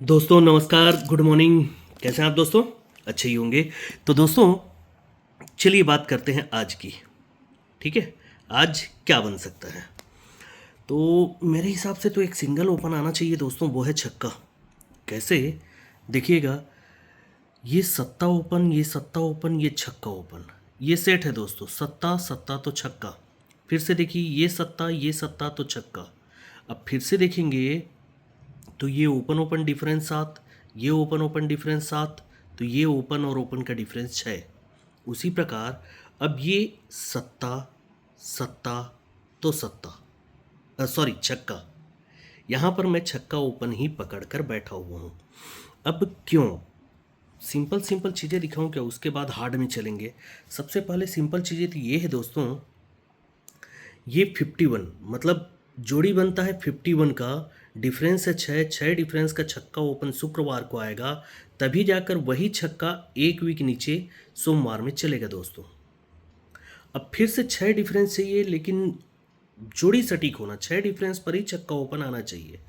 दोस्तों नमस्कार, good morning. कैसे हैं आप दोस्तों? अच्छे ही होंगे। तो दोस्तों चलिए बात करते हैं आज की। ठीक है, आज क्या बन सकता है? तो मेरे हिसाब से तो एक सिंगल ओपन आना चाहिए दोस्तों, वो है छक्का। कैसे? देखिएगा, ये सत्ता ओपन, ये सत्ता ओपन, ये छक्का ओपन, ये सेट है दोस्तों। सत्ता सत्ता तो छक्का। फिर से देखिए, ये सत्ता तो छक्का। अब फिर से देखेंगे तो ये ओपन ओपन डिफरेंस 7, ये ओपन ओपन डिफरेंस 7, तो ये ओपन और ओपन का डिफरेंस 6। उसी प्रकार अब ये सत्ता सत्ता तो सत्ता, सॉरी छक्का। यहाँ पर मैं छक्का ओपन ही पकड़ कर बैठा हुआ हूँ। अब क्यों? सिंपल सिंपल चीज़ें दिखाऊं क्या, उसके बाद हार्ड में चलेंगे। सबसे पहले सिंपल चीज़ें तो ये है दोस्तों, ये 51 मतलब जोड़ी बनता है 51 का, डिफरेंस है 6, 6 डिफरेंस का छक्का ओपन शुक्रवार को आएगा, तभी जाकर वही छक्का एक वीक नीचे सोमवार में चलेगा दोस्तों। अब फिर से 6 डिफरेंस चाहिए, लेकिन जोड़ी सटीक होना, 6 डिफरेंस पर ही छक्का ओपन आना चाहिए।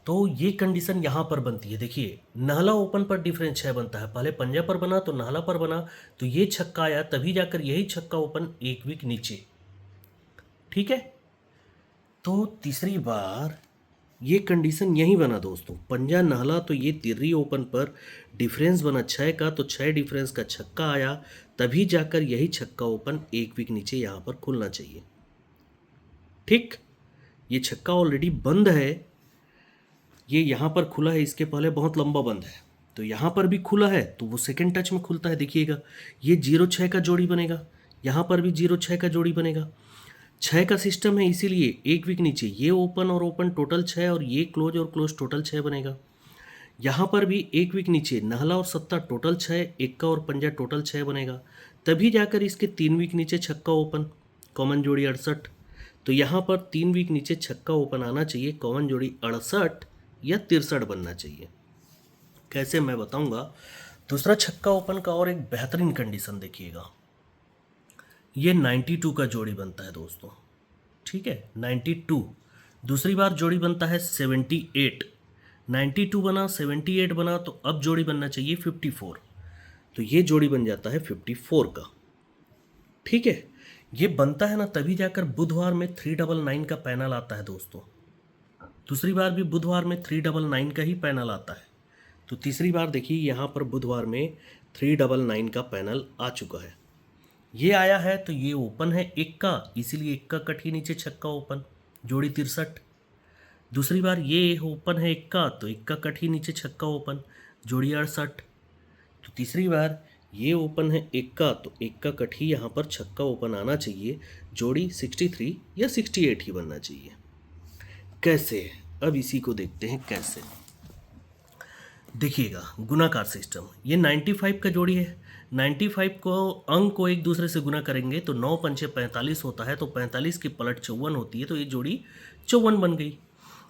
तो ये कंडीशन यहाँ पर बनती है। देखिए, नाला ओपन पर डिफरेंस 6 बनता है, पहले पंजा पर बना तो नाला पर बना, तो ये छक्का आया, तभी जाकर यही छक्का ओपन एक वीक नीचे। ठीक है, तो तीसरी बार ये कंडीशन यही बना दोस्तों, पंजा नहला तो ये तिर्री ओपन पर डिफरेंस बना 6 का, तो 6 डिफरेंस का छक्का आया, तभी जाकर यही छक्का ओपन एक वीक नीचे यहाँ पर खुलना चाहिए। ठीक, ये छक्का ऑलरेडी बंद है, ये यहाँ पर खुला है, इसके पहले बहुत लंबा बंद है, तो यहाँ पर भी खुला है तो वो सेकेंड टच में खुलता है। देखिएगा, ये 0-6 का जोड़ी बनेगा, यहाँ पर भी 0-6 का जोड़ी बनेगा। 6 का सिस्टम है, इसीलिए एक वीक नीचे ये ओपन और ओपन टोटल 6, और ये क्लोज और क्लोज टोटल 6 बनेगा। यहाँ पर भी एक वीक नीचे नहला और सत्ता टोटल 6, एक्का और पंजा टोटल 6 बनेगा, तभी जाकर इसके 3 वीक नीचे छक्का ओपन, कॉमन जोड़ी 68। तो यहाँ पर 3 वीक नीचे छक्का ओपन आना चाहिए, कॉमन जोड़ी 68 या 63 बनना चाहिए। कैसे, मैं बताऊंगा। दूसरा छक्का ओपन का और एक बेहतरीन कंडीशन देखिएगा, ये 92 का जोड़ी बनता है दोस्तों। ठीक है, 92। दूसरी बार जोड़ी बनता है 78। 92 बना, 78 बना, तो अब जोड़ी बनना चाहिए 54। तो ये जोड़ी बन जाता है 54 का। ठीक है, ये बनता है ना, तभी जाकर बुधवार में 399 का पैनल आता है दोस्तों। दूसरी बार भी बुधवार में 399 का ही पैनल आता है। तो तीसरी बार देखिए, यहाँ पर बुधवार में 399 का पैनल आ चुका है। ये आया है तो ये ओपन है एक्का, इसीलिए एक्का कट ही नीचे छक्का ओपन, जोड़ी 63। दूसरी बार ये ओपन है एक्का, तो एक्का कट ही नीचे छक्का ओपन, जोड़ी 68। तो तीसरी बार ये ओपन है एक्का, तो एक्का कट ही यहाँ पर छक्का ओपन आना चाहिए, जोड़ी 63 या 68 ही बनना चाहिए। कैसे? अब इसी को देखते हैं कैसे। देखिएगा, गुणाकार सिस्टम, ये 95 का जोड़ी है। 95 को अंक को एक दूसरे से गुना करेंगे तो 9 पंचे 45 होता है, तो 45 की पलट 54 होती है, तो ये जोड़ी 54 बन गई।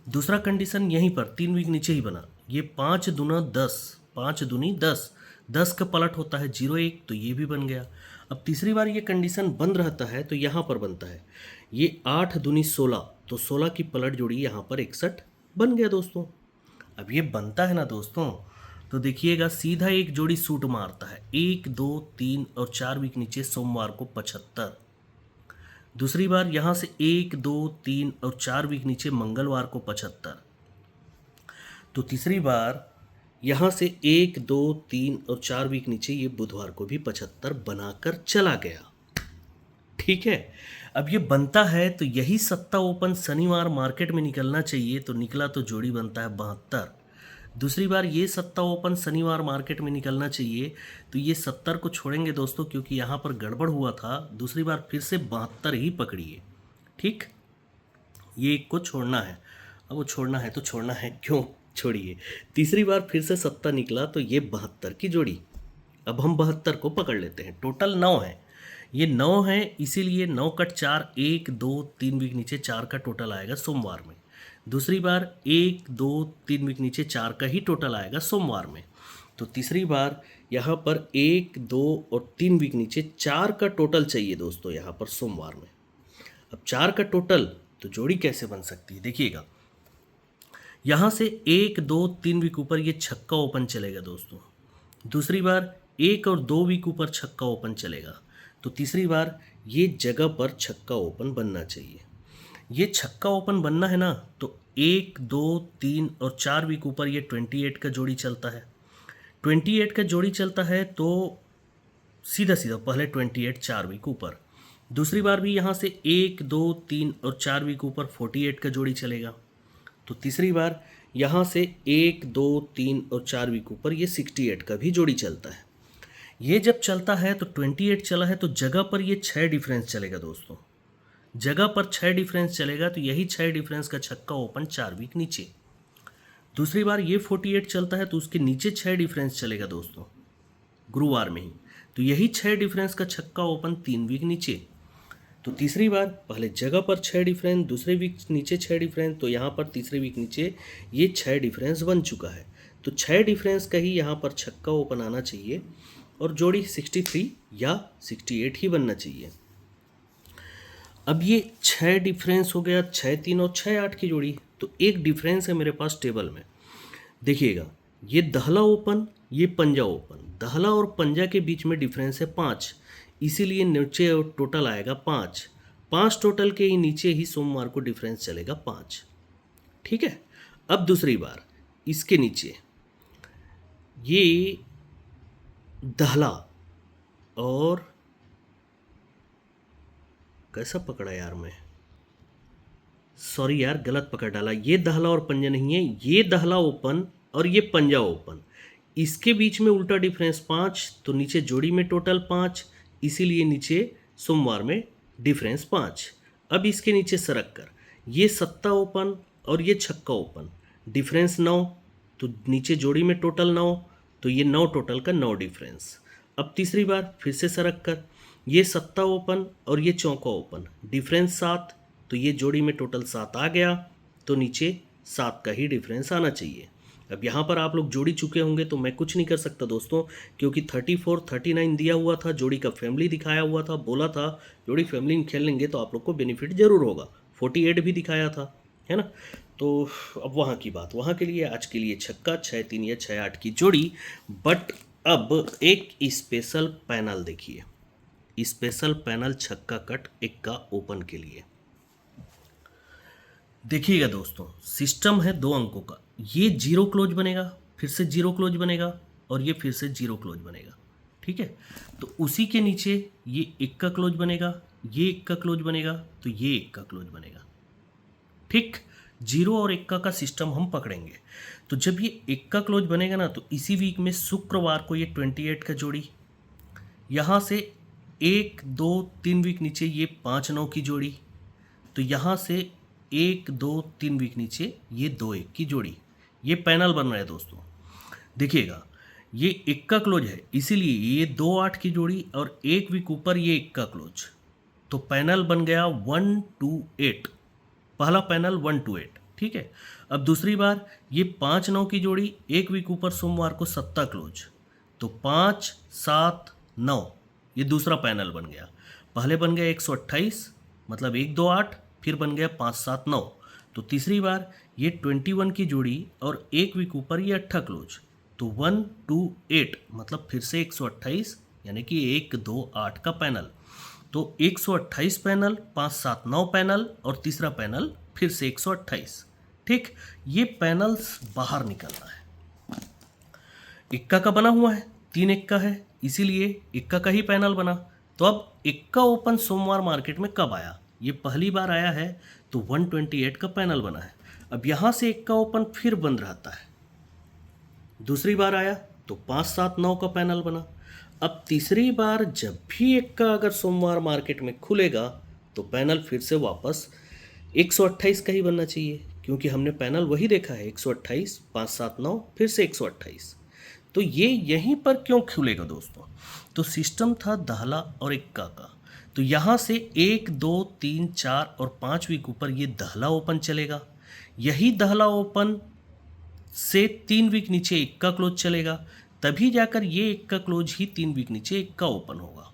दूसरा कंडीशन यहीं पर 3 वीक नीचे ही बना, ये 5 दूना 10, 5 दूनी 10, 10 का पलट होता है 01, तो ये भी बन गया। अब तीसरी बार ये कंडीशन बंद रहता है तो यहाँ पर बनता है ये 8 दूनी 16, तो 16 की पलट जोड़ी यहाँ पर 61 बन गया दोस्तों। अब ये बनता है ना दोस्तों, तो देखिएगा सीधा एक जोड़ी सूट मारता है, 1 2 3 और 4 वीक नीचे सोमवार को 75। दूसरी बार यहाँ से 1 2 3 और 4 वीक नीचे मंगलवार को 75। तो तीसरी बार यहाँ से 1 2 3 और 4 वीक नीचे ये बुधवार को भी 75 बनाकर चला गया। ठीक है, अब ये बनता है तो यही सत्ता ओपन शनिवार मार्केट में निकलना चाहिए, तो निकला, तो जोड़ी बनता है 72। दूसरी बार ये सत्ता ओपन शनिवार मार्केट में निकलना चाहिए, तो ये 70 को छोड़ेंगे दोस्तों, क्योंकि यहाँ पर गड़बड़ हुआ था। दूसरी बार फिर से 72 ही पकड़िए। ठीक, ये एक को छोड़ना है, अब वो छोड़ना है तो छोड़ना है, क्यों छोड़िए। तीसरी बार फिर से सत्ता निकला, तो ये 72 की जोड़ी, अब हम 72 को पकड़ लेते हैं। टोटल 9 है, ये 9 है, इसीलिए 9 कट 4, 1 2 3 वीक नीचे 4 का टोटल आएगा सोमवार में। दूसरी बार 1 2 3 वीक नीचे 4 का ही टोटल आएगा सोमवार में। तो तीसरी बार यहाँ पर 1 2 और 3 वीक नीचे 4 का टोटल चाहिए दोस्तों यहाँ पर सोमवार में। अब 4 का टोटल, तो जोड़ी कैसे बन सकती है? देखिएगा, यहाँ से 1 2 3 वीक ऊपर ये छक्का ओपन चलेगा दोस्तों। दूसरी बार 1 और 2 वीक ऊपर छक्का ओपन चलेगा। तो तीसरी बार ये जगह पर छक्का ओपन बनना चाहिए। ये छक्का ओपन बनना है ना, तो 1 2 3 और 4 वीक ऊपर ये 28 का जोड़ी चलता है। 28 का जोड़ी चलता है तो सीधा सीधा पहले 28 4 वीक ऊपर। दूसरी बार भी यहाँ से 1 2 3 और 4 वीक ऊपर 48 का जोड़ी चलेगा। तो तीसरी बार यहाँ से 1 2 3 और 4 वीक ऊपर ये 68 का भी जोड़ी चलता है। ये जब चलता है तो 28 चला है, तो जगह पर ये 6 डिफरेंस चलेगा दोस्तों। जगह पर 6 डिफरेंस चलेगा, तो यही 6 डिफरेंस का छक्का ओपन 4 वीक नीचे। दूसरी बार ये 48 चलता है, तो उसके नीचे 6 डिफरेंस चलेगा दोस्तों, गुरुवार में ही। तो यही 6 डिफरेंस का छक्का ओपन 3 वीक नीचे। तो तीसरी बार पहले जगह पर 6 डिफरेंस, दूसरे वीक नीचे 6 डिफरेंस, तो यहाँ पर तीसरे वीक नीचे ये 6 डिफरेंस बन चुका है। तो 6 डिफरेंस का ही यहाँ पर छक्का ओपन आना चाहिए और जोड़ी 63 या 68 ही बनना चाहिए। अब ये 6 डिफरेंस हो गया, 6 3 और 6 8 की जोड़ी। तो एक डिफरेंस है मेरे पास टेबल में, देखिएगा, ये दहला ओपन, ये पंजा ओपन। दहला और पंजा के बीच में डिफरेंस है 5, इसीलिए नीचे टोटल आएगा 5। 5 टोटल के ही नीचे ही सोमवार को डिफरेंस चलेगा 5। ठीक है। अब दूसरी बार इसके नीचे ये दहला और कैसा पकड़ा यार मैं, सॉरी यार गलत पकड़ डाला। ये दहला और पंजा नहीं है, ये दहला ओपन और ये पंजा ओपन। इसके बीच में उल्टा डिफरेंस 5, तो नीचे जोड़ी में टोटल 5, इसीलिए नीचे सोमवार में डिफरेंस 5। अब इसके नीचे सरक कर ये सत्ता ओपन और ये छक्का ओपन, डिफरेंस 9, तो नीचे जोड़ी में टोटल 9, तो ये 9 टोटल का 9 डिफरेंस। अब तीसरी बार फिर से सरक कर ये सत्ता ओपन और ये चौका ओपन, डिफरेंस 7, तो ये जोड़ी में टोटल 7 आ गया, तो नीचे 7 का ही डिफरेंस आना चाहिए। अब यहाँ पर आप लोग जोड़ी चुके होंगे तो मैं कुछ नहीं कर सकता दोस्तों, क्योंकि 34 39 दिया हुआ था, जोड़ी का फैमिली दिखाया हुआ था, बोला था जोड़ी फैमिली में खेल लेंगे तो आप लोग को बेनिफिट जरूर होगा। 48 भी दिखाया था, है ना। तो अब वहाँ की बात वहाँ के लिए, आज के लिए छक्का 6 3 या 6 8 की जोड़ी। बट अब एक स्पेशल पैनल देखिए, स्पेशल पैनल छक्का कट इक्का ओपन के लिए। देखिएगा दोस्तों, सिस्टम है 2 अंकों का, ये 0 क्लोज बनेगा, फिर से 0 क्लोज बनेगा और ये फिर से 0 क्लोज बनेगा। ठीक है। तो उसी के नीचे ये इक्का क्लोज बनेगा, ये इक्का क्लोज बनेगा, तो ये इक्का क्लोज बनेगा। ठीक, 0 और इक्का का सिस्टम हम पकड़ेंगे। तो जब ये इक्का क्लोज बनेगा ना, तो इसी वीक में शुक्रवार को ये 28 का जोड़ी, यहाँ से 1 2 3 वीक नीचे ये 5 9 की जोड़ी, तो यहाँ से 1 2 3 वीक नीचे ये 2 1 की जोड़ी। ये पैनल बन रहा है दोस्तों। देखिएगा, ये इक्का क्लोज है, इसीलिए ये 2 8 की जोड़ी और 1 वीक ऊपर ये इक्का क्लोज, तो पैनल बन गया 1 2 8। पहला पैनल 1 2 8। ठीक है। अब दूसरी बार ये 5 9 की जोड़ी, 1 वीक ऊपर सोमवार को सत्ता क्लोज, तो 5 7 9, ये दूसरा पैनल बन गया। पहले बन गया 128, मतलब 1 2 8, फिर बन गया 5 7 9। तो तीसरी बार ये 21 की जोड़ी और 1 वीक ऊपर ये 8 क्लोज, तो 1 2 8, मतलब फिर से 128, यानी कि 1 2 8 का पैनल। तो 128 पैनल, 5 7 9 पैनल और तीसरा पैनल फिर से 128। ठीक, ये पैनल्स बाहर निकलना है। इक्का का बना हुआ है, 3 इक्का है, इसीलिए इक्का का ही पैनल बना। तो अब इक्का ओपन सोमवार मार्केट में कब आया? ये पहली बार आया है, तो 128 का पैनल बना है। अब यहाँ से इक्का ओपन फिर बंद रहता है। दूसरी बार आया तो 5 7 9 का पैनल बना। अब तीसरी बार जब भी इक्का अगर सोमवार मार्केट में खुलेगा तो पैनल फिर से वापस 128 का ही बनना चाहिए, क्योंकि हमने पैनल वही देखा है, 128 5 7 9 फिर से 128। तो ये यहीं पर क्यों खुलेगा दोस्तों? तो सिस्टम था दहला और इक्का का, तो यहाँ से 1 2 3 4 और 5 वीक ऊपर ये दहला ओपन चलेगा। यही दहला ओपन से 3 वीक नीचे इक्का क्लोज चलेगा, तभी जाकर ये इक्का क्लोज ही 3 वीक नीचे इक्का ओपन होगा।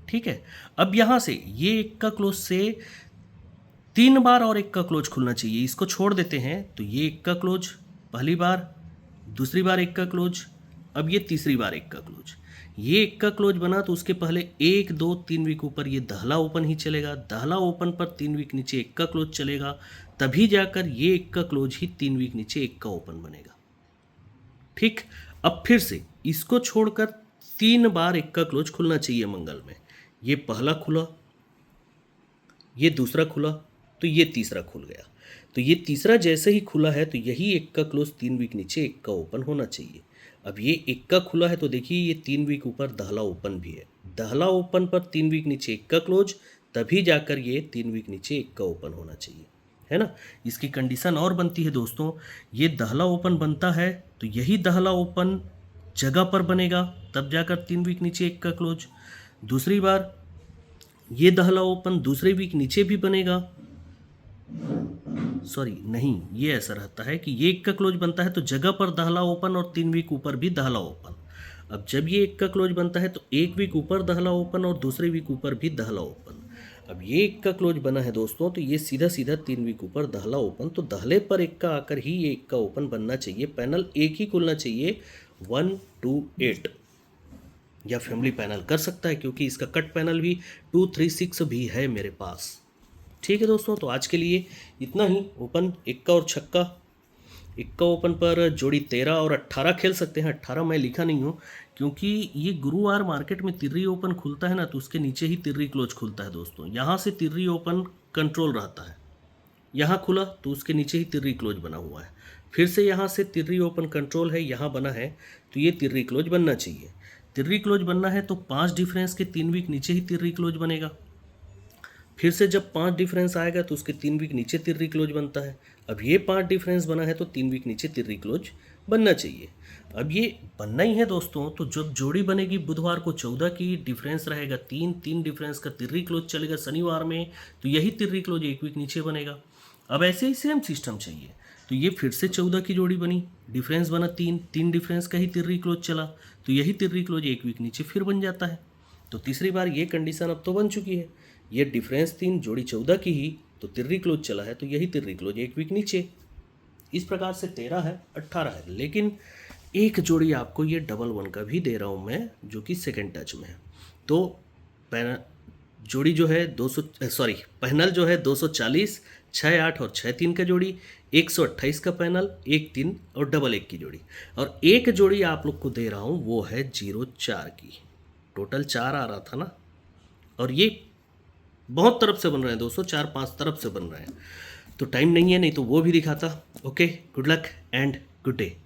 ठीक है। अब यहाँ से ये इक्का क्लोज से 3 बार और एक का क्लोज खुलना चाहिए। इसको छोड़ देते हैं तो ये एक का क्लोज पहली बार, दूसरी बार एक का क्लोज, अब ये तीसरी बार एक का क्लोज। ये एक का क्लोज बना तो उसके पहले 1 2 3 वीक ऊपर ये दहला ओपन ही चलेगा, दहला ओपन पर 3 वीक नीचे एक का क्लोज चलेगा, तभी जाकर ये एक का क्लोज ही 3 वीक नीचे एक का ओपन बनेगा। ठीक, अब फिर से इसको छोड़कर 3 बार एक का क्लोज खुलना चाहिए मंगल में। ये पहला खुला, ये दूसरा खुला, तो ये तीसरा खुल गया। तो ये तीसरा जैसे ही खुला है तो यही एक का क्लोज 3 वीक नीचे एक का ओपन होना चाहिए। अब ये एक का खुला है तो देखिए ये 3 वीक ऊपर दहला ओपन भी है, दहला ओपन पर 3 वीक नीचे एक का क्लोज, तभी जाकर ये 3 वीक नीचे एक का ओपन होना चाहिए, है ना। इसकी कंडीशन और बनती है दोस्तों, ये दहला ओपन बनता है तो यही दहला ओपन जगह पर बनेगा, तब जाकर 3 वीक नीचे एक का क्लोज। दूसरी बार ये दहला ओपन दूसरे वीक नीचे भी बनेगा, सॉरी नहीं, ये ऐसा रहता है कि ये एक का क्लोज बनता है तो जगह पर दहला ओपन और 3 वीक ऊपर भी दहला ओपन। अब जब ये एक का क्लोज बनता है तो 1 वीक ऊपर दहला ओपन और दूसरे वीक ऊपर भी दहला ओपन। अब ये एक का क्लोज बना है दोस्तों तो ये सीधा सीधा 3 वीक ऊपर दहला ओपन, तो दहले पर एक का आकर ही ये एक का ओपन बनना चाहिए। पैनल एक ही खुलना चाहिए 1 2 8, या फैमिली पैनल कर सकता है क्योंकि इसका कट पैनल भी 2 3 6 भी है मेरे पास। ठीक है दोस्तों, तो आज के लिए इतना ही। ओपन इक्का और छक्का, इक्का ओपन पर जोड़ी 13 और 18 खेल सकते हैं। 18 मैं लिखा नहीं हूँ क्योंकि ये गुरुवार मार्केट में तिर्री ओपन खुलता है ना, तो उसके नीचे ही तिर्री क्लोज खुलता है दोस्तों। यहाँ से तिर्री ओपन कंट्रोल रहता है, यहाँ खुला तो उसके नीचे ही तिर्री क्लोज बना हुआ है, फिर से यहाँ से तिर्री ओपन कंट्रोल है, यहाँ बना है तो ये तिर्री क्लोज बनना चाहिए। तिर्री क्लोज बनना है तो 5 डिफरेंस के 3 वीक नीचे ही तिर्री क्लोज बनेगा, फिर से जब 5 डिफरेंस आएगा तो उसके 3 वीक नीचे तिर्री क्लोज बनता है। अब ये 5 डिफरेंस बना है तो 3 वीक नीचे तिर्री क्लोज बनना चाहिए। अब ये बनना ही है दोस्तों, तो जब जोड़ी बनेगी बुधवार को 14 की, डिफरेंस रहेगा 3 डिफरेंस का तिर्री क्लोज चलेगा शनिवार में, तो यही तिर्री क्लोज 1 वीक नीचे बनेगा। अब ऐसे ही सेम सिस्टम चाहिए, तो ये फिर से 14 की जोड़ी बनी, डिफरेंस बना 3 डिफरेंस का ही तिर्री क्लोज चला, तो यही तिर्री क्लोज 1 वीक नीचे फिर बन जाता है। तो तीसरी बार ये कंडीशन अब तो बन चुकी है, ये डिफरेंस 3 जोड़ी 14 की ही, तो तिर्री क्लोज चला है तो यही तिर्री क्लोज 1 वीक नीचे। इस प्रकार से 13 है 18 है, लेकिन एक जोड़ी आपको ये डबल 1 का भी दे रहा हूँ मैं, जो कि सेकेंड टच में है। तो जोड़ी जो है 200 सॉरी पैनल जो है 240, 6 8 और 6 3 का जोड़ी, 128 का पैनल, 1 3 और डबल 1 की जोड़ी, और एक जोड़ी आप लोग को दे रहा हूँ वो है 0 4 की। टोटल 4 आ रहा था ना, और ये बहुत तरफ से बन रहे हैं दोस्तों, 4 5 तरफ से बन रहे हैं, तो टाइम नहीं है, नहीं तो वो भी दिखाता। Okay, good luck and good day.